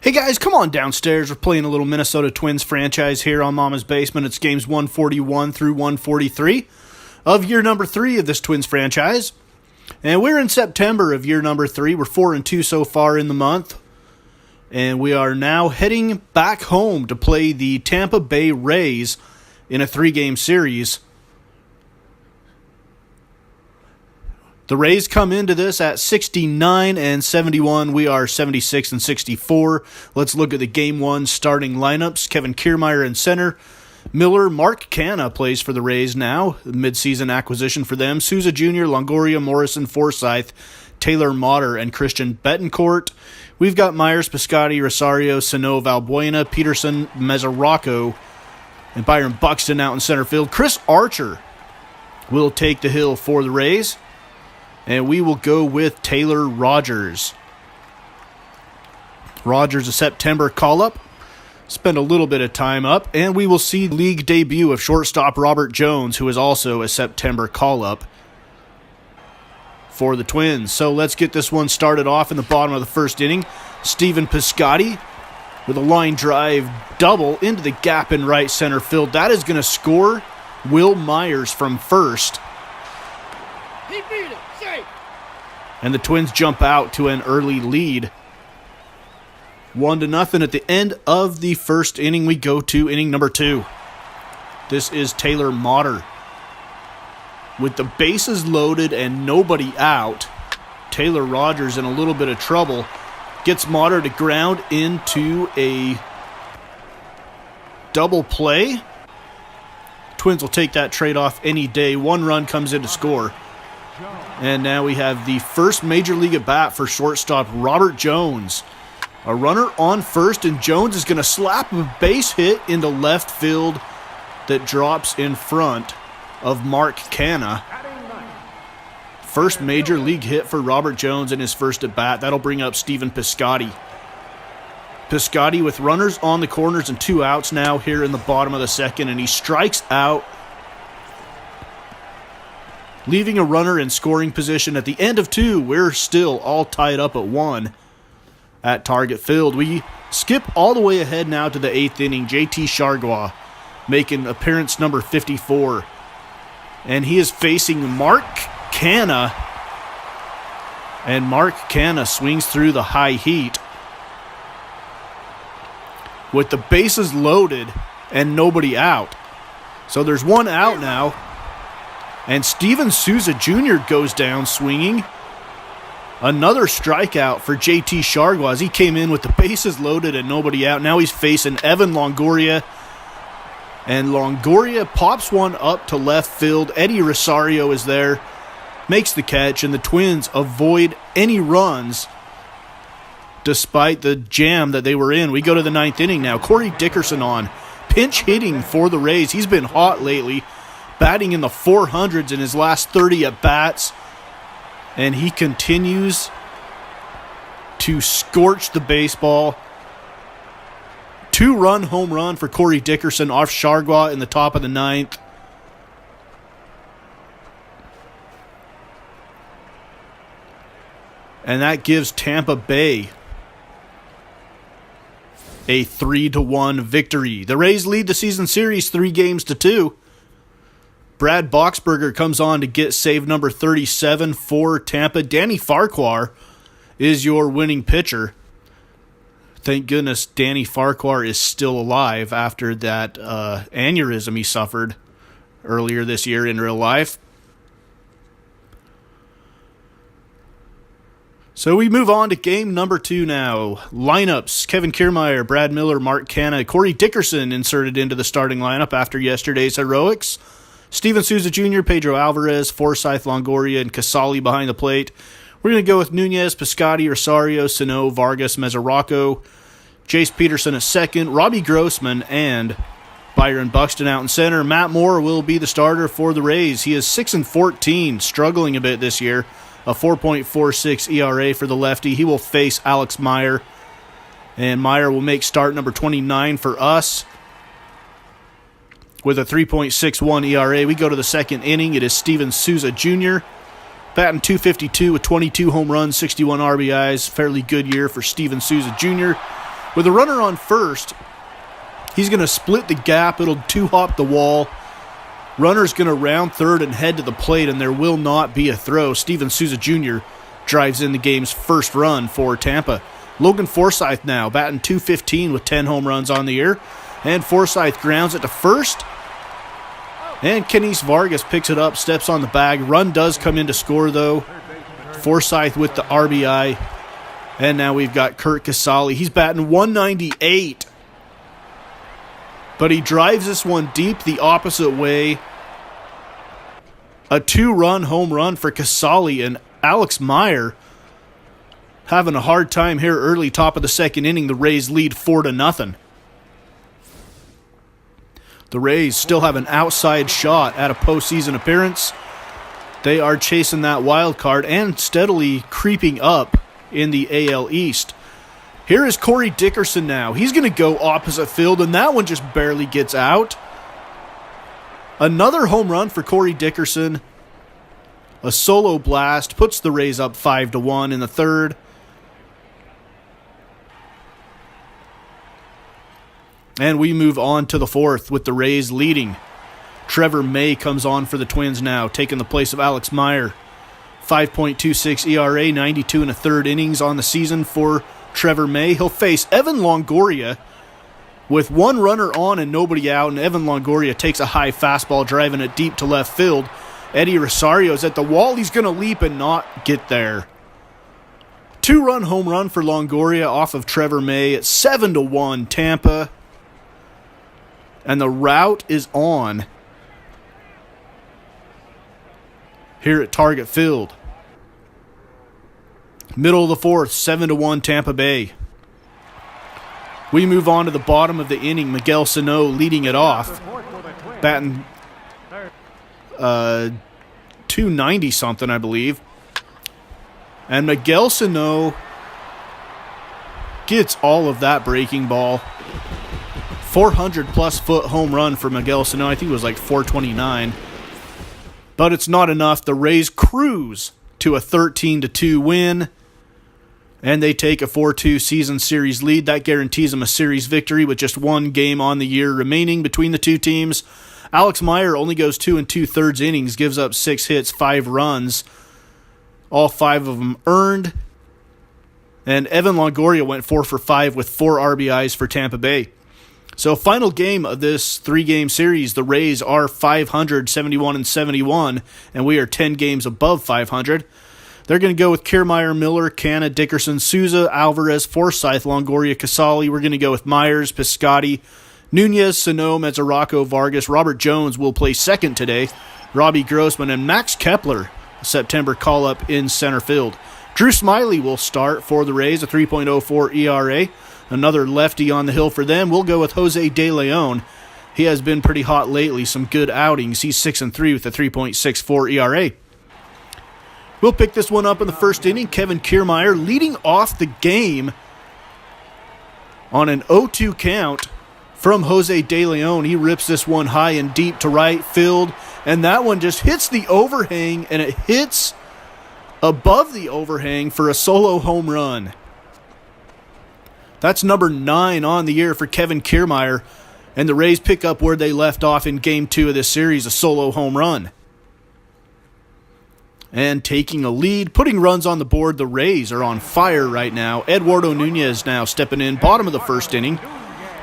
Hey guys, come on downstairs. We're playing a little Minnesota Twins franchise here on Mama's Basement. It's games 141 through 143 of year number 3 of this Twins franchise. And we're in September of year number 3. We're 4-2 so far in the month. And we are now heading back home to play the Tampa Bay Rays in a 3-game series. The Rays come into this at 69-71. We are 76-64. Let's look at the Game 1 starting lineups. Kevin Kiermaier in center. Miller, Mark Canha plays for the Rays now. Midseason acquisition for them. Souza Jr., Longoria, Morrison, Forsythe, Taylor Motter, and Christian Betancourt. We've got Myers, Piscotty, Rosario, Sano, Valbuena, Peterson, Mesoraco, and Byron Buxton out in center field. Chris Archer will take the hill for the Rays. And we will go with Taylor Rogers. Rogers, a September call-up. Spend a little bit of time up. And we will see league debut of shortstop Robert Jones, who is also a September call-up for the Twins. So let's get this one started off in the bottom of the first inning. Stephen Piscotty with a line drive double into the gap in right center field. That is going to score Will Myers from first. He beat it. Safe. And the Twins jump out to an early lead. 1-0 at the end of the first inning. We go to inning number 2. This is Taylor Motter. With the bases loaded and nobody out, Taylor Rogers in a little bit of trouble. Gets Motter to ground into a double play. Twins will take that trade-off any day. 1 run comes in to score. And now we have the first major league at bat for shortstop Robert Jones. A runner on first, and Jones is going to slap a base hit into left field that drops in front of Mark Canha. First major league hit for Robert Jones in his first at bat. That'll bring up Stephen Piscotty. Piscotty with runners on the corners and 2 outs now here in the bottom of the second, and he strikes out, leaving a runner in scoring position. At the end of 2, we're still all tied up at 1 at Target Field. We skip all the way ahead now to the 8th inning. JT Chargois making appearance number 54. And he is facing Mark Canha. And Mark Canha swings through the high heat. With the bases loaded and nobody out. So there's 1 out now. And Steven Souza Jr. goes down swinging. Another strikeout for JT Chargois. He came in with the bases loaded and nobody out. Now he's facing Evan Longoria. And Longoria pops one up to left field. Eddie Rosario is there. Makes the catch. And the Twins avoid any runs despite the jam that they were in. We go to the 9th inning now. Corey Dickerson on. Pinch hitting for the Rays. He's been hot lately. Batting in the 400s in his last 30 at-bats. And he continues to scorch the baseball. 2-run home run for Corey Dickerson off Chargois in the top of the 9th. And that gives Tampa Bay a 3-1 victory. The Rays lead the season series 3-2. Brad Boxberger comes on to get save number 37 for Tampa. Danny Farquhar is your winning pitcher. Thank goodness Danny Farquhar is still alive after that aneurysm he suffered earlier this year in real life. So we move on to game number 2 now. Lineups: Kevin Kiermaier, Brad Miller, Mark Canha, Corey Dickerson inserted into the starting lineup after yesterday's heroics. Steven Souza Jr., Pedro Alvarez, Forsythe, Longoria, and Casali behind the plate. We're going to go with Nunez, Piscotty, Rosario, Sano, Vargas, Mesoraco, Jace Peterson at second, Robbie Grossman, and Byron Buxton out in center. Matt Moore will be the starter for the Rays. He is 6-14, struggling a bit this year. A 4.46 ERA for the lefty. He will face Alex Meyer. And Meyer will make start number 29 for us with a 3.61 ERA. We go to the second inning. It is Steven Souza Jr. batting .252 with 22 home runs, 61 RBIs. Fairly good year for Steven Souza Jr. With a runner on first, he's going to split the gap. It'll two-hop the wall. Runner's going to round third and head to the plate, and there will not be a throw. Steven Souza Jr. drives in the game's first run for Tampa. Logan Forsythe now batting .215 with 10 home runs on the year. And Forsythe grounds it to first. And Kenys Vargas picks it up, steps on the bag. Run does come in to score, though. Forsythe with the RBI. And now we've got Curt Casali. He's batting .198. But he drives this one deep the opposite way. A 2-run home run for Casali, and Alex Meyer having a hard time here early, top of the second inning. The Rays lead 4-0. The Rays still have an outside shot at a postseason appearance. They are chasing that wild card and steadily creeping up in the AL East. Here is Corey Dickerson now. He's going to go opposite field, and that one just barely gets out. Another home run for Corey Dickerson. A solo blast puts the Rays up 5-1 in the third. And we move on to the fourth with the Rays leading. Trevor May comes on for the Twins now, taking the place of Alex Meyer. 5.26 ERA, 92 and a third innings on the season for Trevor May. He'll face Evan Longoria with one runner on and nobody out, and Evan Longoria takes a high fastball driving it deep to left field. Eddie Rosario's at the wall. He's going to leap and not get there. 2-run home run for Longoria off of Trevor May. It's 7-1 Tampa. And the route is on here at Target Field. Middle of the fourth, 7-1 Tampa Bay. We move on to the bottom of the inning. Miguel Sano leading it off. Batting 290-something, I believe. And Miguel Sano gets all of that breaking ball. 400-plus foot home run for Miguel Sano. I think it was like 429. But it's not enough. The Rays cruise to a 13-2 win. And they take a 4-2 season series lead. That guarantees them a series victory with just one game on the year remaining between the two teams. Alex Meyer only goes 2 2/3 innings, gives up 6 hits, 5 runs. All 5 of them earned. And Evan Longoria went 4 for 5 with 4 RBIs for Tampa Bay. So final game of this 3-game series, the Rays are 500, 71-71, and we are 10 games above 500. They're going to go with Kiermaier, Miller, Canna, Dickerson, Souza, Alvarez, Forsythe, Longoria, Casali. We're going to go with Myers, Piscotty, Nunez, Sano, Mezzarocco, Vargas. Robert Jones will play second today. Robbie Grossman and Max Kepler, September call-up in center field. Drew Smiley will start for the Rays, a 3.04 ERA. Another lefty on the hill for them. We'll go with Jose De Leon. He has been pretty hot lately, some good outings. He's 6-3 with a 3.64 ERA. We'll pick this one up in the first inning. Kevin Kiermaier leading off the game on an 0-2 count from Jose De Leon. He rips this one high and deep to right field, and that one just hits the overhang, and it hits above the overhang for a solo home run. That's number 9 on the year for Kevin Kiermaier, and the Rays pick up where they left off in Game 2 of this series, a solo home run. And taking a lead, putting runs on the board, the Rays are on fire right now. Eduardo Nunez now stepping in, bottom of the first inning.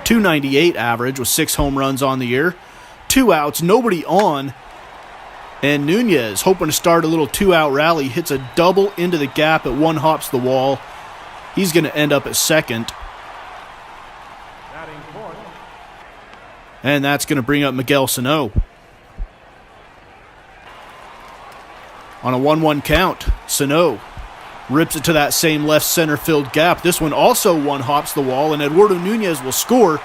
298 average with 6 home runs on the year. 2 outs, nobody on. And Nunez, hoping to start a little 2-out rally, hits a double into the gap. It one-hops the wall. He's going to end up at second. And that's going to bring up Miguel Sano. On a 1-1 count, Sano rips it to that same left center field gap. This one also one-hops the wall, and Eduardo Nunez will score.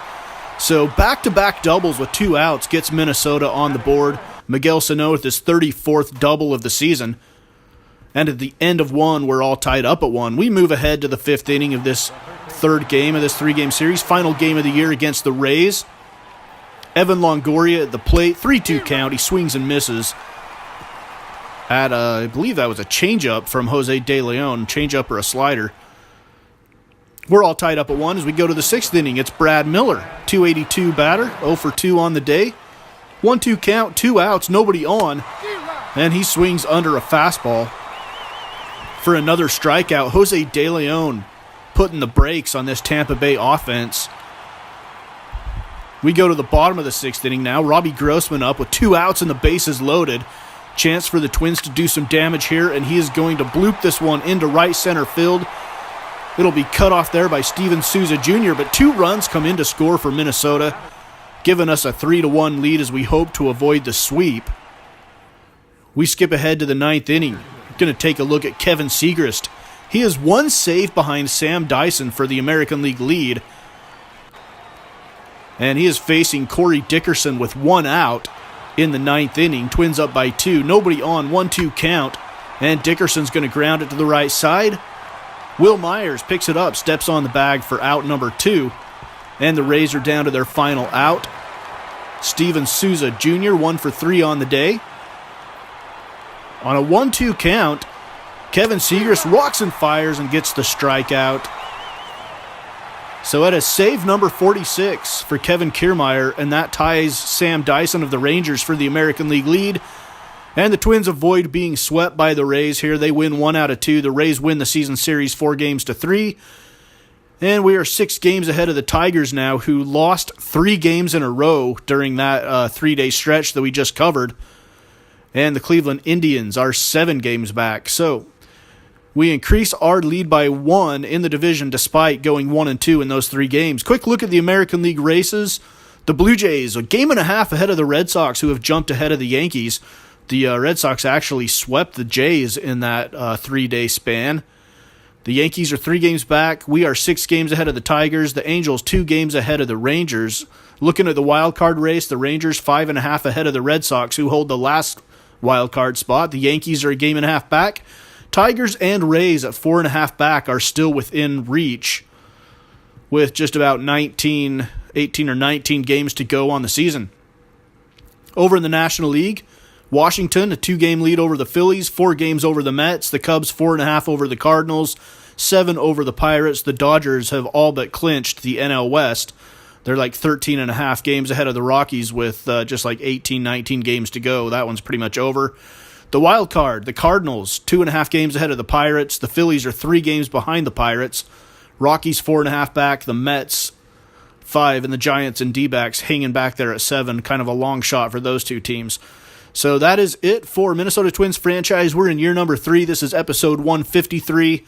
So back-to-back doubles with 2 outs gets Minnesota on the board. Miguel Sano with his 34th double of the season. And at the end of one, we're all tied up at 1. We move ahead to the 5th inning of this 3rd game of this 3-game series. Final game of the year against the Rays. Evan Longoria at the plate. 3-2 count. He swings and misses. At, I believe that was a changeup from Jose De Leon. Changeup or a slider. We're all tied up at 1 as we go to the 6th inning. It's Brad Miller, 282 batter, 0 for 2 on the day. 1-2 count, 2 outs, nobody on, and he swings under a fastball for another strikeout. Jose De Leon putting the brakes on this Tampa Bay offense. We go to the bottom of the 6th inning now. Robbie Grossman up with 2 outs and the bases loaded. Chance for the Twins to do some damage here, and he is going to bloop this one into right center field. It'll be cut off there by Steven Souza Jr., but 2 runs come in to score for Minnesota, giving us a 3-1 lead as we hope to avoid the sweep. We skip ahead to the 9th inning. We're going to take a look at Kevin Segrist. He is 1 save behind Sam Dyson for the American League lead, and he is facing Corey Dickerson with 1 out in the 9th inning. Twins up by 2. Nobody on, 1-2 count. And Dickerson's going to ground it to the right side. Will Myers picks it up, steps on the bag for out number 2. And the Rays are down to their final out. Steven Souza Jr., 1 for 3 on the day. On a 1-2 count, Kevin Segrist rocks and fires and gets the strikeout. So that is save number 46 for Kevin Kiermaier, and that ties Sam Dyson of the Rangers for the American League lead. And the Twins avoid being swept by the Rays here. They win 1 out of 2. The Rays win the season series 4-3. And we are 6 games ahead of the Tigers now, who lost 3 games in a row during that 3-day stretch that we just covered. And the Cleveland Indians are 7 games back. So we increase our lead by 1 in the division despite going 1-2 in those 3 games. Quick look at the American League races. The Blue Jays, a game and a half ahead of the Red Sox, who have jumped ahead of the Yankees. The Red Sox actually swept the Jays in that 3-day span. The Yankees are 3 games back. We are 6 games ahead of the Tigers. The Angels 2 games ahead of the Rangers. Looking at the wild card race, the Rangers 5.5 ahead of the Red Sox, who hold the last wild card spot. The Yankees are a game and a half back. Tigers and Rays at 4.5 back are still within reach with just about 18 or 19 games to go on the season. Over in the National League, Washington, a 2-game lead over the Phillies, 4 games over the Mets, the Cubs 4.5 over the Cardinals, 7 over the Pirates. The Dodgers have all but clinched the NL West. They're like 13.5 games ahead of the Rockies with just like 18, 19 games to go. That one's pretty much over. The wild card, the Cardinals, 2.5 games ahead of the Pirates. The Phillies are 3 games behind the Pirates. Rockies 4.5 back. The Mets 5, and the Giants and D-backs hanging back there at 7. Kind of a long shot for those 2 teams. So that is it for Minnesota Twins franchise. We're in year number 3. This is episode 153.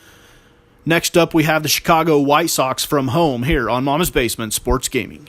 Next up, we have the Chicago White Sox from home here on Mama's Basement Sports Gaming.